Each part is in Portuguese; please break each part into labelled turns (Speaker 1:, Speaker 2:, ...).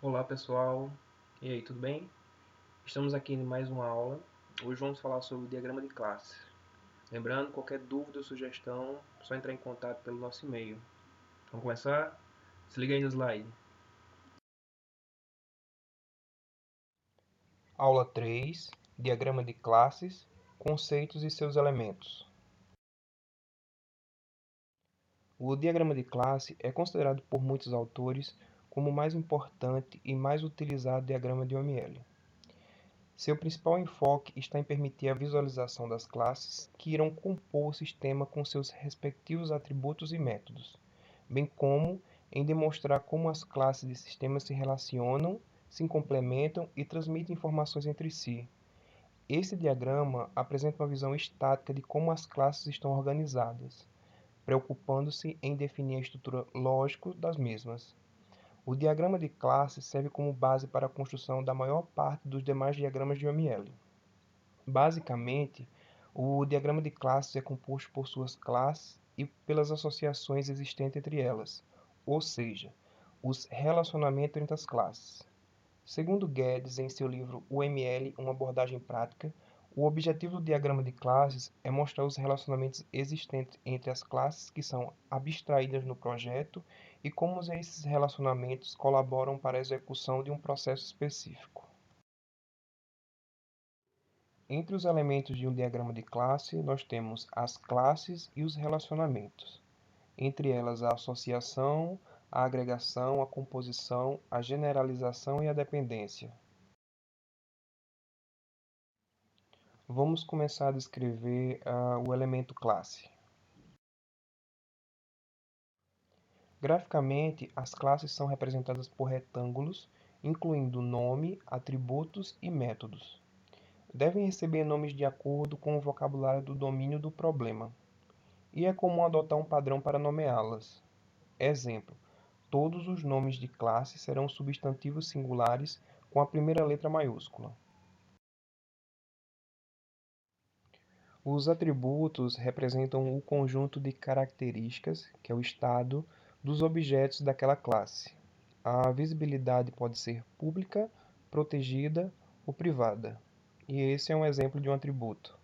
Speaker 1: Olá pessoal, e aí, tudo bem? Estamos aqui em mais uma aula. Hoje vamos falar sobre o diagrama de classe. Lembrando, qualquer dúvida ou sugestão, é só entrar em contato pelo nosso e-mail. Vamos começar? Se liga aí no slide.
Speaker 2: Aula 3, Diagrama de classes, conceitos e seus elementos. O diagrama de classe é considerado por muitos autores como o mais importante e mais utilizado diagrama de OML. Seu principal enfoque está em permitir a visualização das classes que irão compor o sistema com seus respectivos atributos e métodos, bem como em demonstrar como as classes de sistemas se relacionam, se complementam e transmitem informações entre si. Esse diagrama apresenta uma visão estática de como as classes estão organizadas, preocupando-se em definir a estrutura lógica das mesmas. O diagrama de classes serve como base para a construção da maior parte dos demais diagramas de OML. Basicamente, o diagrama de classes é composto por suas classes e pelas associações existentes entre elas, ou seja, os relacionamentos entre as classes. Segundo Guedes, em seu livro UML, uma abordagem prática, o objetivo do diagrama de classes é mostrar os relacionamentos existentes entre as classes que são abstraídas no projeto e como esses relacionamentos colaboram para a execução de um processo específico. Entre os elementos de um diagrama de classe, nós temos as classes e os relacionamentos. Entre elas, a associação, a agregação, a composição, a generalização e a dependência. Vamos começar a descrever o elemento classe. Graficamente, as classes são representadas por retângulos, incluindo nome, atributos e métodos. Devem receber nomes de acordo com o vocabulário do domínio do problema, e é comum adotar um padrão para nomeá-las. Exemplo: todos os nomes de classe serão substantivos singulares com a primeira letra maiúscula. Os atributos representam o conjunto de características, que é o estado, dos objetos daquela classe. A visibilidade pode ser pública, protegida ou privada. E esse é um exemplo de um atributo.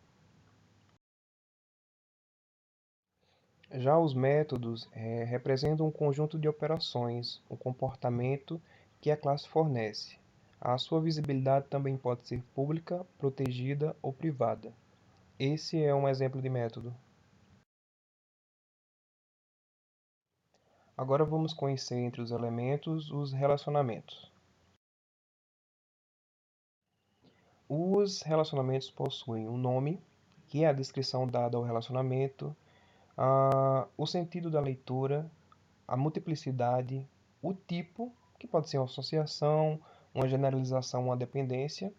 Speaker 2: Já os métodos representam um conjunto de operações, um comportamento que a classe fornece. A sua visibilidade também pode ser pública, protegida ou privada. Esse é um exemplo de método. Agora vamos conhecer entre os elementos os relacionamentos. Os relacionamentos possuem um nome, que é a descrição dada ao relacionamento, o sentido da leitura, a multiplicidade, o tipo, que pode ser uma associação, uma generalização, uma dependência,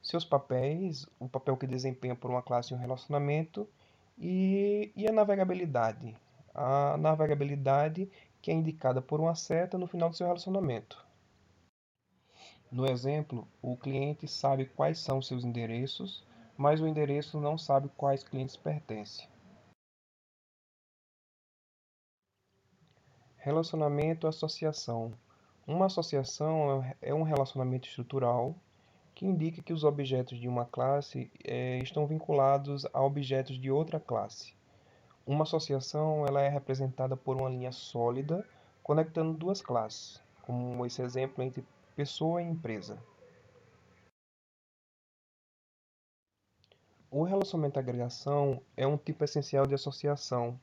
Speaker 2: seus papéis, o papel que desempenha por uma classe em um relacionamento e a navegabilidade. A navegabilidade que é indicada por uma seta no final do seu relacionamento. No exemplo, o cliente sabe quais são seus endereços, mas o endereço não sabe quais clientes pertence. Relacionamento-associação. Uma associação é um relacionamento estrutural que indica que os objetos de uma classe estão vinculados a objetos de outra classe. Uma associação ela é representada por uma linha sólida conectando duas classes, como esse exemplo entre pessoa e empresa. O relacionamento agregação é um tipo essencial de associação,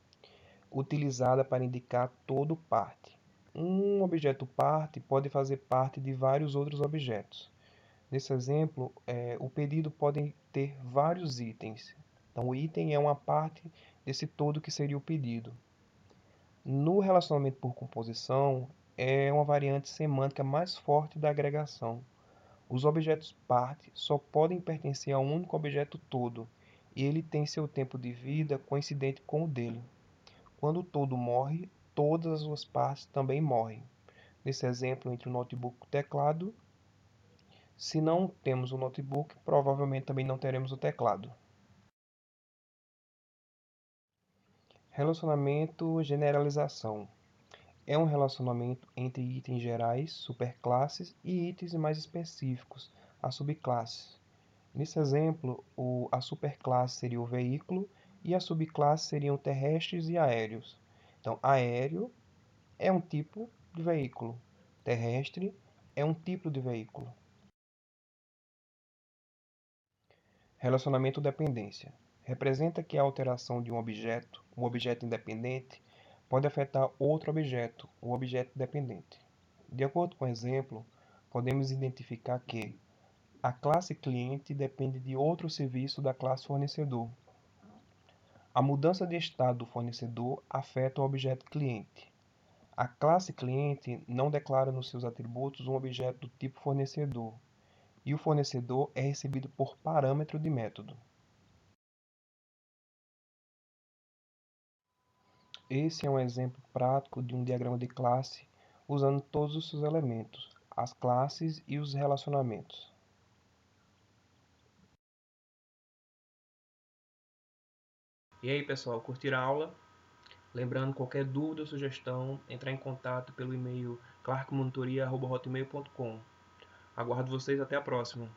Speaker 2: utilizada para indicar todo parte. Um objeto parte pode fazer parte de vários outros objetos. Nesse exemplo, o pedido pode ter vários itens. Então, o item é uma parte desse todo que seria o pedido. No relacionamento por composição, é uma variante semântica mais forte da agregação. Os objetos parte só podem pertencer a um único objeto todo, e ele tem seu tempo de vida coincidente com o dele. Quando o todo morre, todas as suas partes também morrem. Nesse exemplo, entre o notebook e o teclado, se não temos o notebook, provavelmente também não teremos o teclado. Relacionamento generalização. é um relacionamento entre itens gerais, superclasses, e itens mais específicos, as subclasses. Nesse exemplo, a superclasse seria o veículo e as subclasses seriam terrestres e aéreos. Então, aéreo é um tipo de veículo, terrestre é um tipo de veículo. Relacionamento dependência. Representa que a alteração de um objeto independente, pode afetar outro objeto, o objeto dependente. De acordo com o exemplo, podemos identificar que a classe cliente depende de outro serviço da classe fornecedor. A mudança de estado do fornecedor afeta o objeto cliente. A classe cliente não declara nos seus atributos um objeto do tipo fornecedor, e o fornecedor é recebido por parâmetro de método. Esse é um exemplo prático de um diagrama de classe usando todos os seus elementos, as classes e os relacionamentos.
Speaker 1: E aí, pessoal, curtiram a aula? Lembrando, qualquer dúvida ou sugestão, entrar em contato pelo e-mail clarkmonitoria@hotmail.com. Aguardo vocês, até a próxima.